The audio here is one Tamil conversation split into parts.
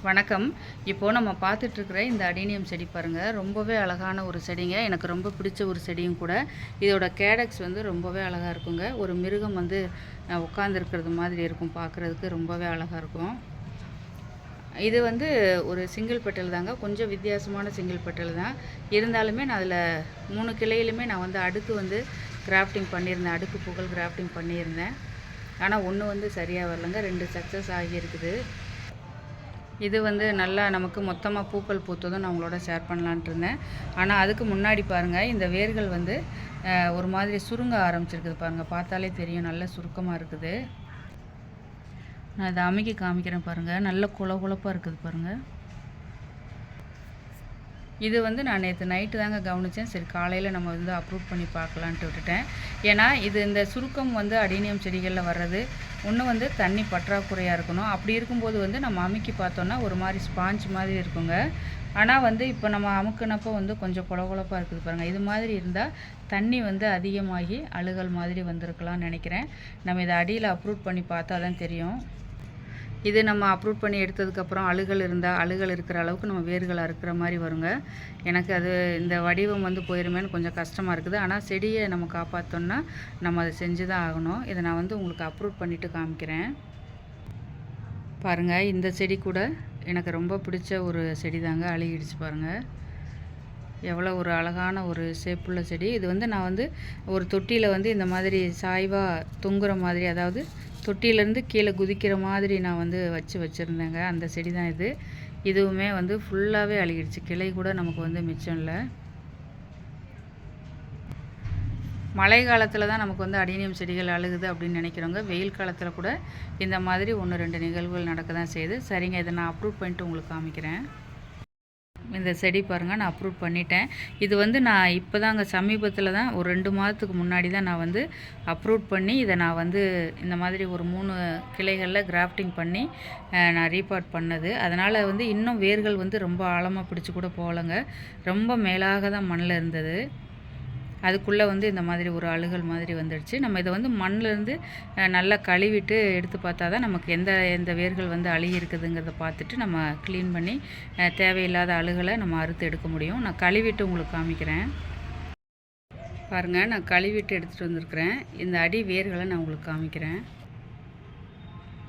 வணக்கம். இப்போது நம்ம பார்த்துட்ருக்கிற இந்த அடேனியம் செடி பாருங்கள், ரொம்பவே அழகான ஒரு செடிங்க. எனக்கு ரொம்ப பிடிச்ச ஒரு செடியும் கூட. இதோட கேடக்ஸ் வந்து ரொம்பவே அழகாக இருக்குங்க. ஒரு மிருகம் வந்து உட்காந்துருக்கிறது மாதிரி இருக்கும், பார்க்குறதுக்கு ரொம்பவே அழகாக இருக்கும். இது வந்து ஒரு சிங்கிள் பெட்டல் தாங்க, கொஞ்சம் வித்தியாசமான சிங்கிள் பெட்டல் தான். இருந்தாலுமே நான் அதில் 3 கிளையிலுமே நான் வந்து அடுக்கு வந்து கிராஃப்டிங் பண்ணியிருந்தேன், அடுக்கு புகழ் கிராஃப்டிங் பண்ணியிருந்தேன். ஆனால் ஒன்று வந்து சரியாக வரலங்க, 2 சக்ஸஸ் ஆகியிருக்குது. இது வந்து நல்லா நமக்கு மொத்தமாக பூக்கள் பூத்ததும் நான் உங்களோட ஷேர் பண்ணலான்ட்டு இருந்தேன். ஆனால் அதுக்கு முன்னாடி பாருங்கள், இந்த வேர்கள் வந்து ஒரு மாதிரி சுருங்க ஆரம்பிச்சிருக்குது பாருங்கள். பார்த்தாலே தெரியும், நல்ல சுருக்கமாக இருக்குது. நான் இதை அமுக்கி காமிக்கிறேன் பாருங்கள், நல்ல குளகுளப்பாக இருக்குது பாருங்கள். இது வந்து நான் நேற்று நைட்டு தாங்க கவனித்தேன். சரி, காலையில் நம்ம வந்து அப்ரூவ் பண்ணி பார்க்கலான்ட்டு விட்டுட்டேன். ஏன்னா இது இந்த சுருக்கம் வந்து அடேனியம் செடிகளில் வர்றது ஒன்று வந்து தண்ணி பற்றாக்குறையாக இருக்கணும். அப்படி இருக்கும்போது வந்து நம்ம அமுக்கி பார்த்தோன்னா ஒரு மாதிரி ஸ்பாஞ்ச் மாதிரி இருக்குங்க. ஆனால் வந்து இப்போ நம்ம அமுக்குனப்போ வந்து கொஞ்சம் குளகுளப்பாக இருக்குது பாருங்கள். இது மாதிரி இருந்தால் தண்ணி வந்து அதிகமாகி அழுகல் மாதிரி வந்திருக்கலாம்னு நினைக்கிறேன். நம்ம இதை அடியில் அப்ரூவ் பண்ணி பார்த்தா தான் தெரியும். இது நம்ம அப்ரூவ் பண்ணி எடுத்ததுக்கப்புறம் அழுகல் இருக்கிற அளவுக்கு நம்ம வேர்கள் அறுக்கிற மாதிரி வருங்க. எனக்கு அது இந்த வடிவம் வந்து போயிருமேன்னு கொஞ்சம் கஷ்டமாக இருக்குது. ஆனால் செடியை நம்ம காப்பாற்றோன்னா நம்ம அதை செஞ்சு தான் ஆகணும். இதை நான் வந்து உங்களுக்கு அப்ரூவ் பண்ணிவிட்டு காமிக்கிறேன் பாருங்கள். இந்த செடி கூட எனக்கு ரொம்ப பிடிச்ச ஒரு செடி தாங்க, அழுகிடுச்சு பாருங்கள். எவ்வளோ ஒரு அழகான ஒரு ஷேப்புள்ள செடி. இது வந்து நான் வந்து ஒரு தொட்டியில் வந்து இந்த மாதிரி சாய்வாக தொங்குற மாதிரி, அதாவது தொட்டியிலேருந்து கீழே குதிக்கிற மாதிரி நான் வந்து வச்சுருந்தேங்க. அந்த செடி தான் இது. இதுவுமே வந்து ஃபுல்லாகவே அழுகிடுச்சு. கிளை கூட நமக்கு வந்து மிச்சம் இல்லை. மழை காலத்தில் தான் நமக்கு வந்து அடேனியம் செடிகள் அழுகுது அப்படின்னு நினைக்கிறவங்க, வெயில் காலத்தில் கூட இந்த மாதிரி 1-2 நிகழ்வுகள் நடக்க தான் செய்யுது. சரிங்க, இதை நான் அப்ரூவ் பண்ணிட்டு உங்களுக்கு காமிக்கிறேன். இந்த செடி பாருங்கள், நான் அப்ரூவ் பண்ணிட்டேன். இது வந்து நான் இப்போ தாங்க சமீபத்தில் தான், ஒரு 2 மாதத்துக்கு முன்னாடி தான் நான் வந்து அப்ரூவ் பண்ணி இதை நான் வந்து இந்த மாதிரி ஒரு 3 கிளைகளில் கிராஃப்டிங் பண்ணி நான் ரீபார்ட் பண்ணது. அதனால் வந்து இன்னும் வேர்கள் வந்து ரொம்ப ஆழமாக பிடிச்சி கூட போகலைங்க. ரொம்ப மேலாக தான் மண்ணில் இருந்தது. அதுக்குள்ளே வந்து இந்த மாதிரி ஒரு அழுகல் மாதிரி வந்துடுச்சு. நம்ம இதை வந்து மண்ணிலேருந்து நல்லா கழுவிட்டு எடுத்து பார்த்தா தான் நமக்கு எந்த வேர்கள் வந்து அழுகி இருக்குதுங்கிறத பார்த்துட்டு நம்ம க்ளீன் பண்ணி தேவையில்லாத அழுகலை நம்ம அறுத்து எடுக்க முடியும். நான் கழுவிட்டு உங்களுக்கு காமிக்கிறேன் பாருங்கள். நான் கழுவிட்டு எடுத்துகிட்டு வந்திருக்கிறேன். இந்த அடி வேர்களை நான் உங்களுக்கு காமிக்கிறேன்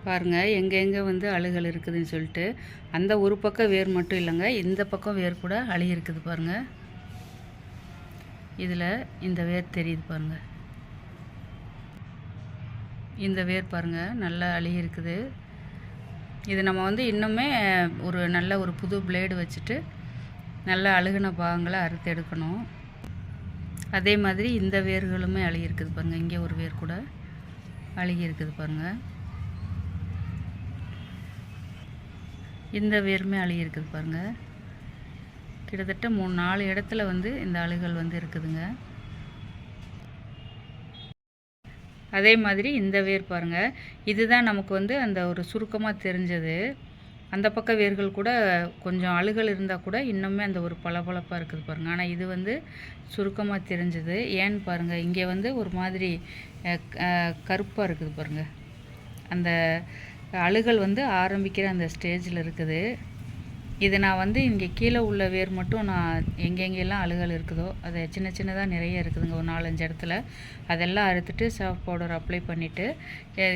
பாருங்கள். எங்கெங்கே வந்து அழுகல் இருக்குதுன்னு சொல்லிட்டு, அந்த ஒரு பக்கம் வேர் மட்டும் இல்லைங்க, இந்த பக்கம் வேர் கூட அழுகி இருக்குது பாருங்கள். இதில் இந்த வேர் தெரியுது பாருங்கள். இந்த வேர் பாருங்கள், நல்லா அழுகி இருக்குது. இது நம்ம வந்து இன்னுமே ஒரு நல்ல ஒரு புது பிளேடு வச்சுட்டு நல்லா அழுகின பாகங்களை அறுத்து எடுக்கணும். அதே மாதிரி இந்த வேர்களுமே அழுகி இருக்குது பாருங்கள். இங்கே ஒரு வேர் கூட அழுகி இருக்குது பாருங்கள். இந்த வேருமே அழுகி இருக்குது பாருங்கள். கிட்டத்தட்ட 3-4 இடத்துல வந்து இந்த அழுகல் வந்து இருக்குதுங்க. அதே மாதிரி இந்த வேர் பாருங்கள். இதுதான் நமக்கு வந்து அந்த ஒரு சுருக்கமாக தெரிஞ்சது. அந்த பக்க வேர்கள் கூட கொஞ்சம் அழுகல் இருந்தால் கூட இன்னுமே அந்த ஒரு பளபளப்பாக இருக்குது பாருங்கள். ஆனால் இது வந்து சுருக்கமாக தெரிஞ்சது. ஏன்னு பாருங்கள், இங்கே வந்து ஒரு மாதிரி கருப்பாக இருக்குது பாருங்கள். அந்த அழுகல் வந்து ஆரம்பிக்கிற அந்த ஸ்டேஜில் இருக்குது. இது நான் வந்து இங்கே கீழே உள்ள வேர் மட்டும் நான் எங்கெங்கெல்லாம் அழுகல் இருக்குதோ, அது சின்னதாக நிறைய இருக்குதுங்க, ஒரு 4-5 இடத்துல. அதெல்லாம் அறுத்துட்டு சாஃப்ட் பவுடர் அப்ளை பண்ணிவிட்டு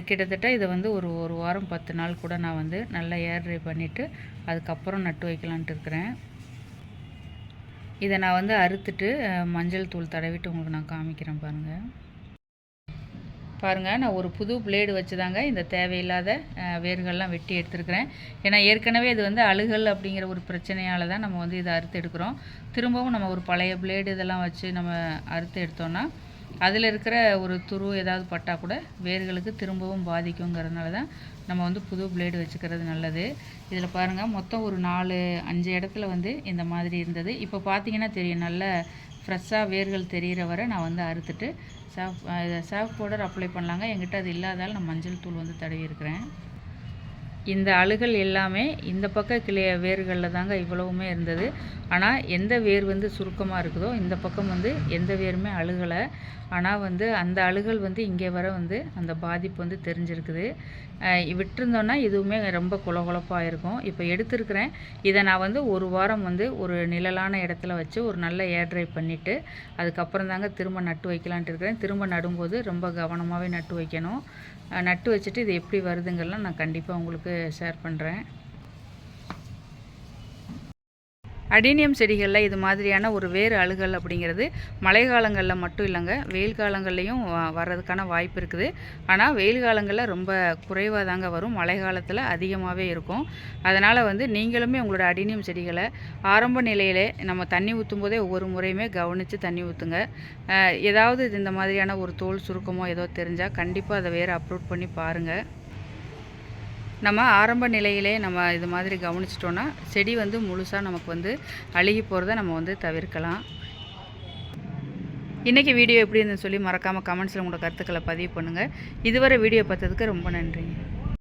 கிட்டத்தட்ட இதை வந்து ஒரு வாரம் 10 நாள் கூட நான் வந்து நல்லா ஏர் ட்ரை பண்ணிவிட்டு அதுக்கப்புறம் நட்டு வைக்கலான்ட்டு இருக்கிறேன். இதை நான் வந்து அறுத்துட்டு மஞ்சள் தூள் தடவிட்டு உங்களுக்கு நான் காமிக்கிறேன் பாருங்கள். பாருங்கள், நான் ஒரு புது பிளேடு வச்சு தாங்க இந்த தேவையில்லாத வேர்கள்லாம் வெட்டி எடுத்துருக்கிறேன். ஏன்னா ஏற்கனவே இது வந்து அழுகல் அப்படிங்கிற ஒரு பிரச்சனையால் தான் நம்ம வந்து இதை அறுத்து எடுக்கிறோம். திரும்பவும் நம்ம ஒரு பழைய பிளேடு இதெல்லாம் வச்சு நம்ம அறுத்து எடுத்தோன்னா அதில் இருக்கிற ஒரு துரு ஏதாவது பட்டால் கூட வேர்களுக்கு திரும்பவும் பாதிக்குங்கிறதுனால தான் நம்ம வந்து புது பிளேடு வச்சுக்கிறது நல்லது. இதில் பாருங்கள், மொத்தம் ஒரு 4-5 இடத்துல வந்து இந்த மாதிரி இருந்தது. இப்போ பார்த்தீங்கன்னா தெரியும், நல்ல ஃப்ரெஷ்ஷாக வேர்கள் தெரிகிற வரை நான் வந்து அறுத்துட்டு சாஃப்ட் பவுடர் அப்ளை பண்ணலாங்க. என்கிட்ட அது இல்லாதால் நான் மஞ்சள் தூள் வந்து தடவி இருக்கிறேன். இந்த அழுகல் எல்லாமே இந்த பக்க வேர்களில் தாங்க இவ்வளவுமே இருந்தது. ஆனால் எந்த வேர் வந்து சுருக்கமாக இருக்குதோ இந்த பக்கம் வந்து எந்த வேருமே அழுகலை. ஆனால் வந்து அந்த அழுகல் வந்து இங்கே வர வந்து அந்த பாதிப்பு வந்து தெரிஞ்சிருக்குது. விட்டுருந்தோன்னா இதுவுமே ரொம்ப குளகுளப்பாக இருக்கும். இப்போ எடுத்துருக்கிறேன். இதை நான் வந்து ஒரு வாரம் வந்து ஒரு நிழலான இடத்துல வச்சு ஒரு நல்ல ஏர் ட்ரை பண்ணிவிட்டு அதுக்கப்புறம் தாங்க திரும்ப நட்டு வைக்கலான்ட்டு இருக்கிறேன். திரும்ப நடும்போது ரொம்ப கவனமாகவே நட்டு வைக்கணும். நட்டு வச்சுட்டு இது எப்படி வருதுங்கெல்லாம் நான் கண்டிப்பாக உங்களுக்கு ஷேர் பண்ணுறேன். அடீனியம் செடிகளில் இது மாதிரியான ஒரு வேறு அழுகல் அப்படிங்கிறது மழை காலங்களில் மட்டும் இல்லைங்க, வெயில் காலங்கள்லேயும் வர்றதுக்கான வாய்ப்பு இருக்குது. ஆனால் வெயில் காலங்களில் ரொம்ப குறைவாக தாங்க வரும், மழை காலத்தில் அதிகமாகவே இருக்கும். அதனால் வந்து நீங்களுமே உங்களோட அடீனியம் செடிகளை ஆரம்ப நிலையிலே நம்ம தண்ணி ஊற்றும் போதே ஒவ்வொரு முறையுமே கவனித்து தண்ணி ஊற்றுங்க. ஏதாவது இந்த மாதிரியான ஒரு தோல் சுருக்கமோ ஏதோ தெரிஞ்சால் கண்டிப்பாக அதை வேறு அப்லோட் பண்ணி பாருங்கள். நம்ம ஆரம்ப நிலையிலே நம்ம இது மாதிரி கவனிச்சிட்டோன்னா செடி வந்து முழுசாக நமக்கு வந்து அழுகி போகிறத நம்ம வந்து தவிர்க்கலாம். இன்றைக்கி வீடியோ எப்படி இருந்துன்னு சொல்லி மறக்காமல் கமெண்ட்ஸில் உங்களோட கருத்துக்களை பதிவு பண்ணுங்கள். இதுவரை வீடியோ பார்த்ததுக்கு ரொம்ப நன்றிங்க.